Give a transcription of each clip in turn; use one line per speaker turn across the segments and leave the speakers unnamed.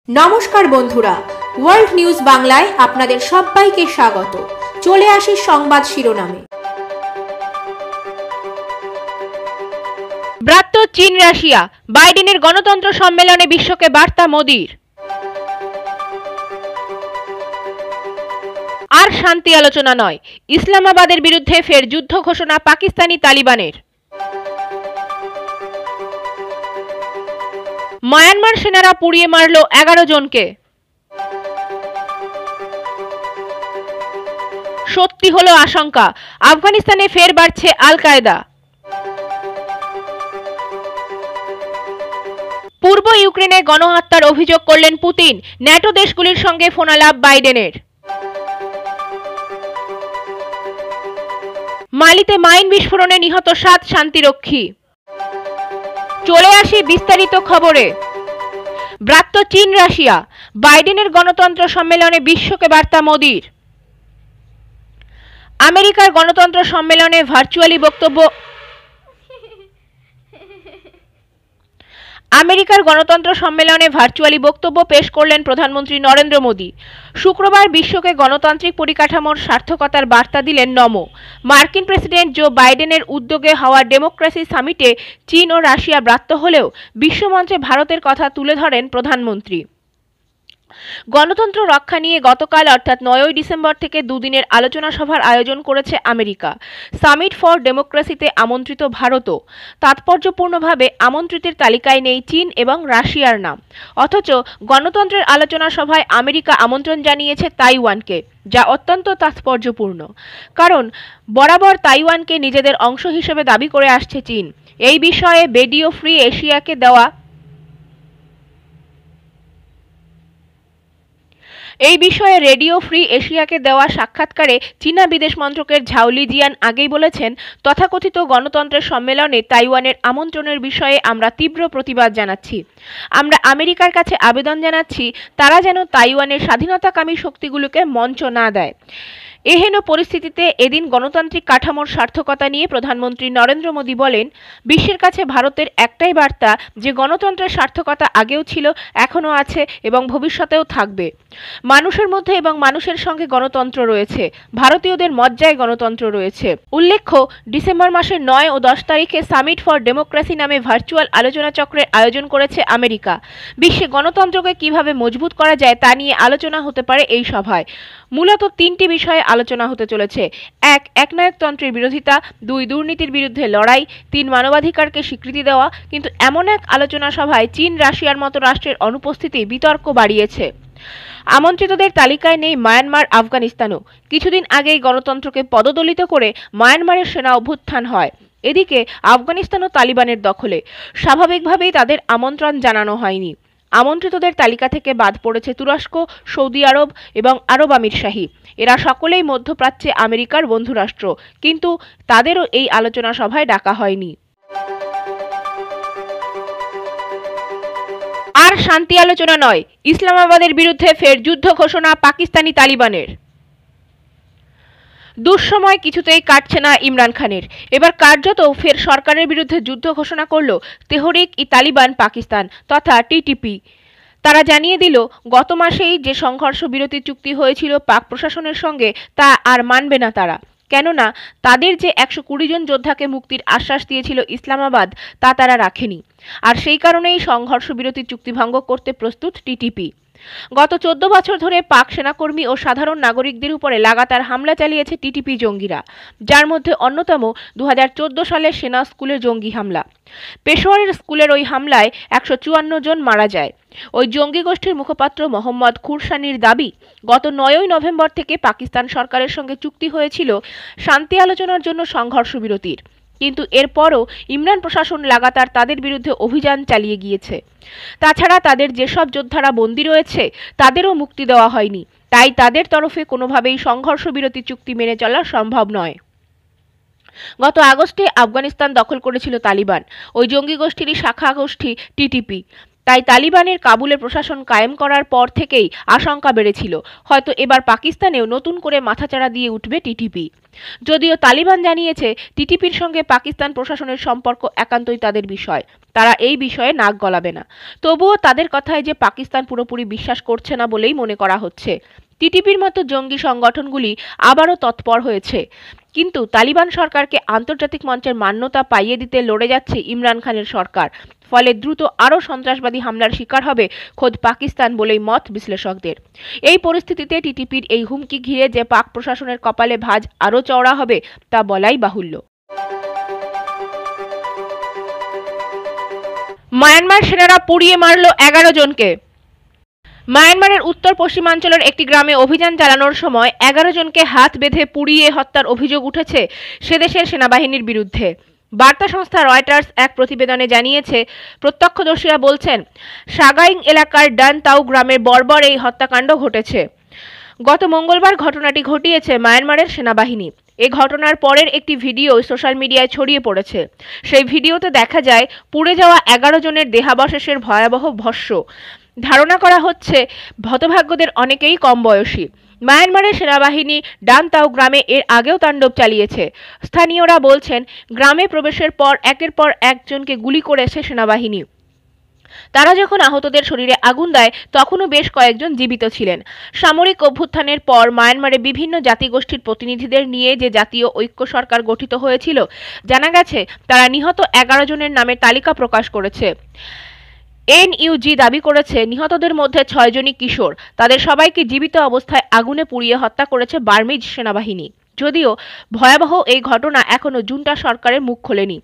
নমস্কার বন্ধুরা, world news বাংলায় আপনাদের সবাইকে স্বাগত। চলে আসি সংবাদ শিরোনামে।
ব্রাত্য চীন রাশিয়া, বাইডেনের গণতন্ত্র সম্মেলনে বিশ্বকে বার্তা মোদির। আর শান্তি আলোচনা নয়, ইসলামাবাদের বিরুদ্ধে ফের যুদ্ধ ঘোষণা পাকিস্তানি তালিবানের। মায়ানমার সেনারা পুড়িয়ে মারল 11 জনকে। সত্যি হলো আশঙ্কা, আফগানিস্তানে ফের বাড়ছে আল কায়দা। পূর্ব ইউক্রেনে গণহত্যার অভিযোগ করলেন পুতিন, ন্যাটো দেশগুলির সঙ্গে ফোনালাপ বাইডেনের। মালিতে মাইন বিস্ফোরণে নিহত 7 শান্তিরক্ষী। চলে আসি বিস্তারিত খবরে। ব্রাত্য চীন রাশিয়া, বাইডেনের গণতন্ত্র সম্মেলনে বিশ্বকে বার্তা মোদির। আমেরিকার গণতন্ত্র সম্মেলনে ভার্চুয়ালি বক্তব্য পেশ করলেন প্রধানমন্ত্রী নরেন্দ্র মোদী। শুক্রবার বিশ্বকে গণতান্ত্রিক পরিকাঠামোর সার্থকতার বার্তা দিলেন নমো। মার্কিন প্রেসিডেন্ট জো বাইডেনের উদ্যোগে হওয়া ডেমোক্রেসি সামিটে চীন ও রাশিয়া ব্রাত্য হলেও বিশ্বমঞ্চে ভারতের কথা তুলে ধরেন প্রধানমন্ত্রী। গণতন্ত্র রক্ষা নিয়ে গতকাল অর্থাৎ 9 ডিসেম্বর থেকে দুদিনের আলোচনা সভার আয়োজন করেছে আমেরিকা। সামিট ফর ডেমোক্রেসিতে আমন্ত্রিত ভারতও। তাৎপর্যপূর্ণভাবে আমন্ত্রিতের তালিকায় নেই চীন এবং রাশিয়ার নাম। অথচ গণতন্ত্রের আলোচনা সভায় আমেরিকা আমন্ত্রণ জানিয়েছে তাইওয়ানকে, যা অত্যন্ত তাৎপর্যপূর্ণ। কারণ বরাবর তাইওয়ানকে নিজেদের অংশ হিসেবে দাবি করে আসছে চীন। এই বিষয়ে রেডিও ফ্রি এশিয়াকে দেওয়া সাক্ষাৎকারে চীনা বিদেশ মন্ত্রকের ঝাও লিজিয়ান আগেই বলেছেন, তথাকথিত গণতন্ত্রের সম্মেলনে তাইওয়ানের আমন্ত্রণের বিষয়ে আমরা তীব্র প্রতিবাদ জানাচ্ছি। আমরা আমেরিকার কাছে আবেদন জানাচ্ছি তারা যেন তাইওয়ানের স্বাধীনতাকামী শক্তিগুলোকে মঞ্চ না দেয়। এহেন পরিস্থিতিতে এদিন গণতান্ত্রিক কাঠামোর সার্থকতা নিয়ে প্রধানমন্ত্রী নরেন্দ্র মোদী বলেন, বিশ্বের কাছে ভারতের একটাই বার্তা যে গণতন্ত্রের সার্থকতা আগেও ছিল, এখনও আছে এবং ভবিষ্যতেও থাকবে। মানুষের মধ্যে এবং মানুষের সঙ্গে গণতন্ত্র রয়েছে, ভারতীয়দের মজ্জায় গণতন্ত্র রয়েছে। উল্লেখ্য, ডিসেম্বর মাসের 9 ও 10 তারিখে সামিট ফর ডেমোক্রেসি নামে ভার্চুয়াল আলোচনা চক্রের আয়োজন করেছে আমেরিকা। বিশ্বে গণতন্ত্রকে কিভাবে মজবুত করা যায় তা নিয়ে আলোচনা হতে পারে এই সভায়। মূলত 3টি বিষয়ে আলোচনা হতে চলেছে। 1. একনায়কতন্ত্রের বিরোধিতা, 2. দুর্নীতির বিরুদ্ধে লড়াই, 3. মানবাধিকারকে স্বীকৃতি দেওয়া। কিন্তু এমন এক আলোচনা সভায় চীন রাশিয়ার মতো রাষ্ট্রের অনুপস্থিতি বিতর্ক বাড়িয়েছে। আমন্ত্রিতদের তালিকায় নেই মায়ানমার, আফগানিস্তানও। কিছুদিন আগেই গণতন্ত্রকে পদদলিত করে মায়ানমারের সেনা অভ্যুত্থান হয়। এদিকে আফগানিস্তানও তালিবানের দখলে। স্বাভাবিকভাবেই তাদের আমন্ত্রণ জানানো হয়নি। আমন্ত্রিতদের তালিকা থেকে বাদ পড়েছে তুরস্ক, সৌদি আরব এবং আরব আমিরশাহী। এরা সকলেই মধ্যপ্রাচ্যে আমেরিকার বন্ধুরাষ্ট্র, কিন্তু তাদেরও এই আলোচনা সভায় ডাকা হয়নি। আর শান্তি আলোচনা নয়, ইসলামাবাদের বিরুদ্ধে ফের যুদ্ধ ঘোষণা পাকিস্তানি তালিবানের। দুঃসময় কিছুতেই কাটছে না ইমরান খানের। এবার কার্যত ফের সরকারের বিরুদ্ধে যুদ্ধ ঘোষণা করল তেহরিক-ই-তালিবান পাকিস্তান তথা টিটিপি। তারা জানিয়ে দিল, গত মাসেই যে সংঘর্ষ বিরতি চুক্তি হয়েছিল পাক প্রশাসনের সঙ্গে তা আর মানবে না তারা। কেননা তাদের যে 120 জন যোদ্ধাকে মুক্তির আশ্বাস দিয়েছিল ইসলামাবাদ, তা তারা রাখেনি। আর সেই কারণেই সংঘর্ষ বিরতি চুক্তি ভঙ্গ করতে প্রস্তুত টিটিপি। গত 14 বছর ধরে পাক সেনাকর্মী ও সাধারণ নাগরিকদের উপরে লাগাতার হামলা চালিয়েছে টিটিপি জঙ্গিরা, যার মধ্যে অন্যতম 2014 সালের সেনা স্কুলের জঙ্গি হামলা। পেশোয়ারের স্কুলের ওই হামলায় 154 জন মারা যায়। ওই জঙ্গি গোষ্ঠীর মুখপাত্র মোহাম্মদ খুরশানির দাবি, গত 9 নভেম্বর থেকে পাকিস্তান সরকারের সঙ্গে চুক্তি হয়েছিল শান্তি আলোচনার জন্য সংঘর্ষ বিরতির। কিন্তু এরপরও ইমরান প্রশাসন লাগাতার তাদের বিরুদ্ধে অভিযান চালিয়ে গিয়েছে। তাছাড়া তাদের যেসব যোদ্ধারা বন্দী রয়েছে তাদেরও মুক্তি দেওয়া হয়নি, তাই তাদের তরফে কোনোভাবেই সংঘর্ষ বিরতি চুক্তি মেনে চলা সম্ভব নয়। গত আগস্টে আফগানিস্তান দখল করেছিল তালিবান, ওই জঙ্গি গোষ্ঠীরই শাখা গোষ্ঠী টিটিপি। তাই তালিবানের কাবুলের প্রশাসন কায়েম করার পর থেকেই আশঙ্কা বেড়েছিল হয়তো এবার পাকিস্তানেও নতুন করে মাথাচাড়া দিয়ে উঠবে টিটিপি। যদিও তালিবান জানিয়েছে টিটিপির সঙ্গে পাকিস্তান প্রশাসনের সম্পর্ক একান্তই তাদের বিষয়, তারা এই বিষয়ে নাক গলাবে না। তবুও তাদের কথায় যে পাকিস্তান পুরোপুরি বিশ্বাস করছে না বলেই মনে করা হচ্ছে। টিটিপির মতো জঙ্গি সংগঠনগুলি আবারও তৎপর হয়েছে, কিন্তু তালিবান সরকারকে আন্তর্জাতিক মঞ্চের মান্যতা পাইয়ে দিতে লড়ে যাচ্ছে ইমরান খানের সরকার। ফলে দ্রুত আরও সন্ত্রাসবাদী হামলার শিকার হবে খোদ পাকিস্তান বলেই মত বিশ্লেষকদের। এই পরিস্থিতিতে টিটিপির এই হুমকি ঘিরে যে পাক প্রশাসনের কপালে ভাঁজ আরও চওড়া হবে তা বলাই বাহুল্য। মায়ানমার সেনারা পুড়িয়ে মারল 11 জনকে। মায়ানমারের উত্তর পশ্চিমাঞ্চলের একটি গ্রামে অভিযান চালানোর সময় 11 জনকে হাত বেঁধে পুড়িয়ে হত্যার অভিযোগ উঠেছে সেদেশের সেনাবাহিনীর বিরুদ্ধে। বার্তা সংস্থা রয়টার্স এক প্রতিবেদনে জানিয়েছে, প্রত্যক্ষদর্শীরা বলছেন সাগাইং এলাকার ডান তাও গ্রামের বর্বর এই হত্যাকাণ্ড ঘটেছে। গত মঙ্গলবার ঘটনাটি ঘটিয়েছে মায়ানমারের সেনাবাহিনী। এই ঘটনার পরের একটি ভিডিও সোশ্যাল মিডিয়ায় ছড়িয়ে পড়েছে। সেই ভিডিওতে দেখা যায় পুড়ে যাওয়া 11 জনের দেহাবশেষের ভয়াবহ ভস্ম। ধারণা করা হচ্ছে হতভাগ্যদের অনেকেই কম বয়সী। মায়ানমারের সেনাবাহিনী ডান তাও গ্রামে এর আগেও তাণ্ডব চালিয়েছে। স্থানীয়রা বলছেন গ্রামে প্রবেশের পর একের পর একজনকে গুলি করেছে সেনাবাহিনী। তারা যখন আহতদের শরীরে আগুন দেয় তখনও বেশ কয়েকজন জীবিত ছিলেন। সামরিক অভ্যুত্থানের পর মায়ানমারে বিভিন্ন জাতিগোষ্ঠীর প্রতিনিধিদের নিয়ে যে জাতীয় ঐক্য সরকার গঠিত হয়েছিল, জানা গেছে তারা নিহত 11 জনের নামের তালিকা প্রকাশ করেছে। এনইউজি দাবি করেছে নিহতদের মধ্যে 6 জনই কিশোর। তাদের সবাইকে জীবিত অবস্থায় আগুনে পুড়িয়ে হত্যা করেছে বার্মিজ সেনাবাহিনী। যদিও ভয়াবহ এই ঘটনা এখনো জুন্টা সরকারের মুখ খোলেনি।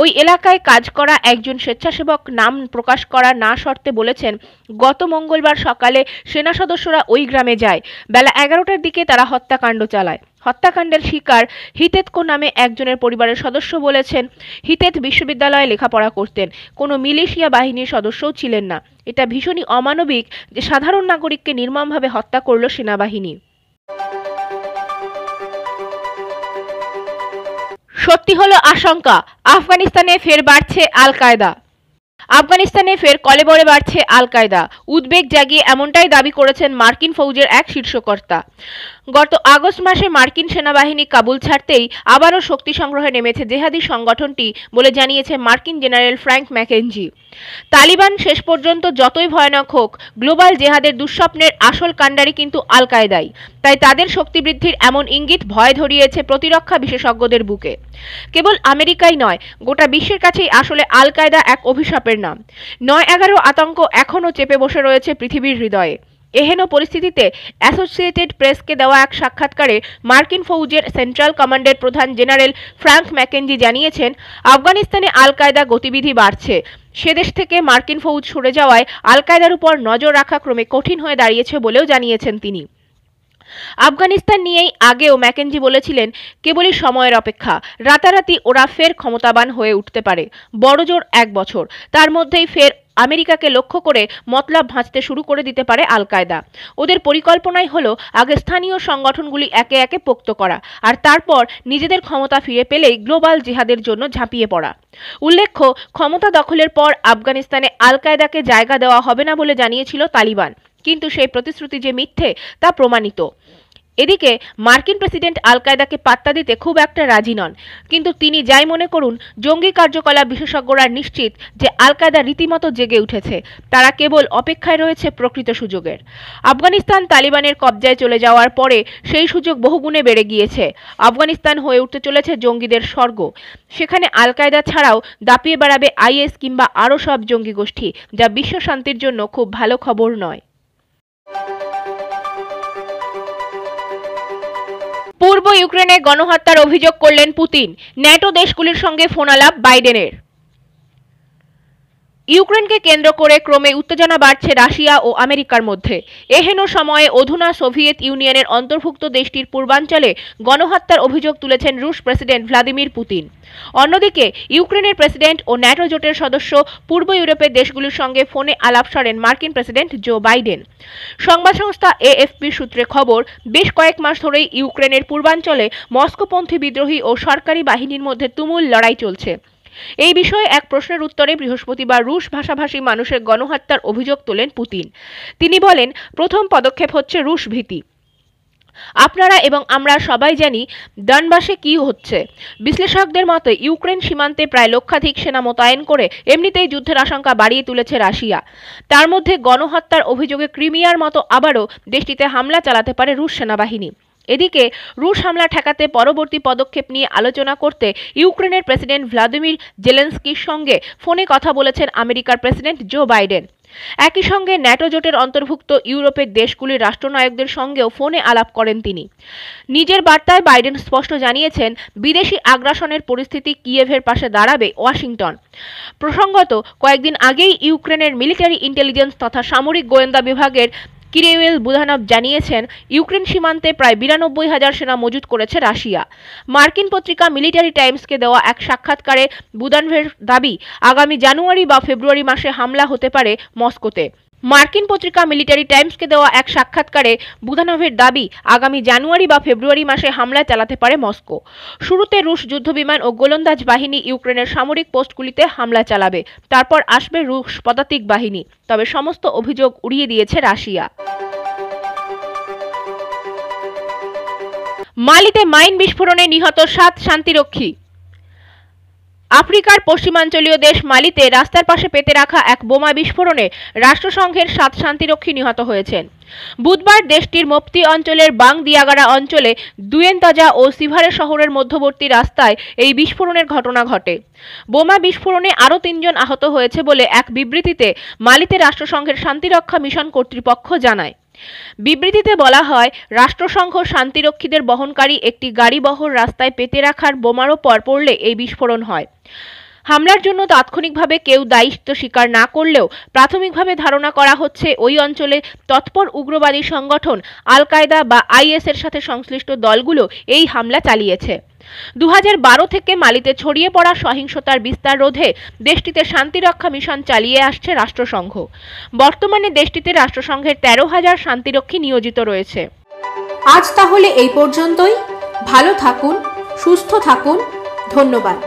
ওই এলাকায় কাজ করা একজন স্বেচ্ছাসেবক নাম প্রকাশ করা না শর্তে বলেছেন, গত মঙ্গলবার সকালে সেনা সদস্যরা ওই গ্রামে যায়। বেলা 11টার দিকে তারা হত্যাকাণ্ড চালায়। হত্যাকাণ্ডের শিকার হিতেতকো নামে একজনের পরিবারের সদস্য বলেছেন, হিতেত বিশ্ববিদ্যালয়ে লেখাপড়া করতেন, কোনো মিলিশিয়া বাহিনীর সদস্যও ছিলেন না। এটা ভীষণই অমানবিক যে সাধারণ নাগরিককে নির্মমভাবে হত্যা করল সেনাবাহিনী। সত্যি হলো আশঙ্কা, আফগানিস্তানে ফের বাড়ছে আল কায়দা। আফগানিস্তানে ফের কলেবরে বাড়ছে আল কায়দা। উদ্বেগ জাগিয়ে এমনটাই দাবি করেছেন মার্কিন ফৌজের এক শীর্ষকর্তা। গত আগস্ট মাসে মার্কিন সেনাবাহিনী কাবুল ছাড়তেই আবারও শক্তি সংগ্রহে নেমেছে জেহাদি সংগঠনটি বলে জানিয়েছে মার্কিন জেনারেল ফ্র্যাঙ্ক ম্যাকেঞ্জি। তালিবান শেষ পর্যন্ত যতই ভয়ানক হোক, গ্লোবাল জেহাদের দুঃস্বপ্নের আসল কাণ্ডারি কিন্তু আল কায়দাই। তাই তাদের শক্তি বৃদ্ধির এমন ইঙ্গিত ভয় ধরিয়েছে প্রতিরক্ষা বিশেষজ্ঞদের বুকে। কেবল আমেরিকাই নয়, গোটা বিশ্বের কাছেই আসলে আল কায়দা এক অভিশাপের নাম। 9/11 আতঙ্ক এখনও চেপে বসে রয়েছে পৃথিবীর হৃদয়ে। এহেন পরিস্থিতিতে অ্যাসোসিয়েটেড প্রেসকে দেওয়া এক সাক্ষাৎকারে মার্কিন ফৌজের সেন্ট্রাল কমান্ডের প্রধান জেনারেল ফ্র্যাঙ্ক ম্যাকেঞ্জি জানিয়েছেন, আফগানিস্তানে আল কায়দা গতিবিধি বাড়ছে। সেদেশ থেকে মার্কিন ফৌজ সরে যাওয়ায় আল কায়দার উপর নজর রাখা ক্রমে কঠিন হয়ে দাঁড়িয়েছে বলেও জানিয়েছেন তিনি। আফগানিস্তান নিয়েই আগেও ম্যাকেঞ্জি বলেছিলেন, কেবলই সময়ের অপেক্ষা, রাতারাতি ওরা ফের ক্ষমতাবান হয়ে উঠতে পারে, বড়জোর 1 বছর। তার মধ্যেই ফের আমেরিকাকে লক্ষ্য করে মতলব ভাঁজতে শুরু করে দিতে পারে আল কায়দা। ওদের পরিকল্পনাই হলো আগে স্থানীয় সংগঠনগুলি একে একে পোক্ত করা, আর তারপর নিজেদের ক্ষমতা ফিরে পেলেই গ্লোবাল জিহাদের জন্য ঝাঁপিয়ে পড়া। উল্লেখ্য, ক্ষমতা দখলের পর আফগানিস্তানে আল কায়দাকে জায়গা দেওয়া হবে না বলে জানিয়েছিল তালিবান, কিন্তু সেই প্রতিশ্রুতি যে মিথ্যে তা প্রমাণিত। এদিকে মার্কিন প্রেসিডেন্ট আল কায়দাকে পাত্তা দিতে খুব একটা রাজি নন, কিন্তু তিনি যাই মনে করুন, জঙ্গি কার্যকলাপ বিশেষজ্ঞরা নিশ্চিত যে আল কায়দা রীতিমতো জেগে উঠেছে। তারা কেবল অপেক্ষায় রয়েছে প্রকৃত সুযোগের। আফগানিস্তান তালিবানের কবজায় চলে যাওয়ার পরে সেই সুযোগ বহুগুণে বেড়ে গিয়েছে। আফগানিস্তান হয়ে উঠতে চলেছে জঙ্গিদের স্বর্গ। সেখানে আল কায়দা ছাড়াও দাপিয়ে বেড়াবে আইএস কিংবা আরও সব জঙ্গি গোষ্ঠী, যা বিশ্ব শান্তির জন্য খুব ভালো খবর নয়। পূর্ব ইউক্রেনে গণহত্যার অভিযোগ করলেন পুতিন। ন্যাটো দেশগুলির সঙ্গে ফোনালাপ বাইডেনের। ইউক্রেনকে কেন্দ্র করে ক্রমে উত্তেজনা বাড়ছে রাশিয়া ও আমেরিকার মধ্যে। এহেন সময়ে অধুনা সোভিয়েত ইউনিয়নের অন্তর্ভুক্ত দেশটির পূর্বাঞ্চলে গণহত্যার অভিযোগ তুলেছেন রুশ প্রেসিডেন্ট ভ্লাদিমির পুতিন। অন্যদিকে ইউক্রেনের প্রেসিডেন্ট ও ন্যাটো জোটের সদস্য পূর্ব ইউরোপের দেশগুলির সঙ্গে ফোনে আলাপ সারেন মার্কিন প্রেসিডেন্ট জো বাইডেন। সংবাদ সংস্থা এএফপির সূত্রে খবর, বেশ কয়েক মাস ধরেই ইউক্রেনের পূর্বাঞ্চলে মস্কোপন্থী বিদ্রোহী ও সরকারি বাহিনীর মধ্যে তুমুল লড়াই চলছে। এই বিষয়ে এক প্রশ্নের উত্তরে বৃহস্পতিবার রুশ ভাষাভাষী মানুষের গণহত্যার অভিযোগ তোলেন পুতিন। তিনি বলেন, প্রথম পদক্ষেপ হচ্ছে রুশ ভীতি। আপনারা এবং আমরা সবাই জানি ডনবাসে কি হচ্ছে। বিশ্লেষকদের মতে ইউক্রেন সীমান্তে প্রায় লক্ষাধিক সেনা মোতায়েন করে এমনিতেই যুদ্ধের আশঙ্কা বাড়িয়ে তুলেছে রাশিয়া। তার মধ্যে গণহত্যার অভিযোগে ক্রিমিয়ার মতো আবারও দেশটিতে হামলা চালাতে পারে রুশ সেনাবাহিনী। এদিকে রুশ হামলা ঠেকাতে পরবর্তী পদক্ষেপ নিয়ে আলোচনা করতে ইউক্রেনের প্রেসিডেন্ট ভ্লাদিমির জেলেনস্কির সঙ্গে ফোনে কথা বলেছেন আমেরিকার প্রেসিডেন্ট জো বাইডেন। একই সঙ্গে ন্যাটো জোটের অন্তর্ভুক্ত ইউরোপের দেশগুলির রাষ্ট্রনায়কদের সঙ্গেও ফোনে আলাপ করেন তিনি। নিজের বার্তায় বাইডেন স্পষ্ট জানিয়েছেন, বিদেশি আগ্রাসনের পরিস্থিতি কিয়েভের পাশে দাঁড়াবে ওয়াশিংটন। প্রসঙ্গত, কয়েকদিন আগেই ইউক্রেনের মিলিটারি ইন্টেলিজেন্স তথা সামরিক গোয়েন্দা বিভাগের কিরিল বুদানভ জানিয়েছেন, ইউক্রেন সীমান্তে প্রায় 92,000 সেনা মজুত করেছে রাশিয়া। মার্কিন পত্রিকা মিলিটারি টাইমসকে দেওয়া এক সাক্ষাৎকারে বুদানভের দাবি, আগামী জানুয়ারি বা ফেব্রুয়ারি মাসে হামলা হতে পারে মস্কোতে। মার্কিন পত্রিকা মিলিটারি টাইমসকে দেওয়া এক সাক্ষাৎকারে বুদানভের দাবি, আগামী জানুয়ারি বা ফেব্রুয়ারি মাসে হামলা চালাতে পারে মস্কো। শুরুতে রুশ যুদ্ধবিমান ও গোলন্দাজ বাহিনী ইউক্রেনের সামরিক পোস্টগুলিতে হামলা চালাবে, তারপর আসবে রুশ পদাতিক বাহিনী। তবে সমস্ত অভিযোগ উড়িয়ে দিয়েছে রাশিয়া। মালিতে মাইন বিস্ফোরণে নিহত 7 শান্তিরক্ষী। আফ্রিকার পশ্চিমাঞ্চলীয় দেশ মালিতে রাস্তার পাশে পেতে রাখা এক বোমা বিস্ফোরণে রাষ্ট্রসংঘের 7 শান্তিরক্ষী নিহত হয়েছেন। বুধবার দেশটির মোপ্তি অঞ্চলের বাং দিয়াগারা অঞ্চলে দুয়েনতাজা ও সিভারে শহরের মধ্যবর্তী রাস্তায় এই বিস্ফোরণের ঘটনা ঘটে। বোমা বিস্ফোরণে আরও 3 জন আহত হয়েছে বলে এক বিবৃতিতে মালিতে রাষ্ট্রসংঘের শান্তিরক্ষা মিশন কর্তৃপক্ষ জানায়। বিবৃতিতে বলা হয়, রাষ্ট্রসংঘ শান্তিরক্ষীদের বহনকারী একটি গাড়িবহর রাস্তায় পেতে রাখার বোমার ওপর পড়লে এই বিস্ফোরণ হয়। হামলার জন্য তাৎক্ষণিকভাবে কেউ দায়িত্ব স্বীকার না করলেও প্রাথমিকভাবে ধারণা করা হচ্ছে ওই অঞ্চলে তৎপর উগ্রবাদী সংগঠন আল কায়দা বা IS এর সাথে সংশ্লিষ্ট দলগুলো এই হামলা চালিয়েছে। 2012 থেকে মালিতে ছড়িয়ে পড়া সহিংসতার বিস্তার রোধে দেশটিতে শান্তিরক্ষা মিশন চালিয়ে আসছে রাষ্ট্রসংঘ। বর্তমানে দেশটিতে রাষ্ট্রসংঘের 13,000 শান্তিরক্ষী নিয়োজিত রয়েছে।
আজ তাহলে এই পর্যন্তই। ভালো থাকুন, সুস্থ থাকুন। ধন্যবাদ।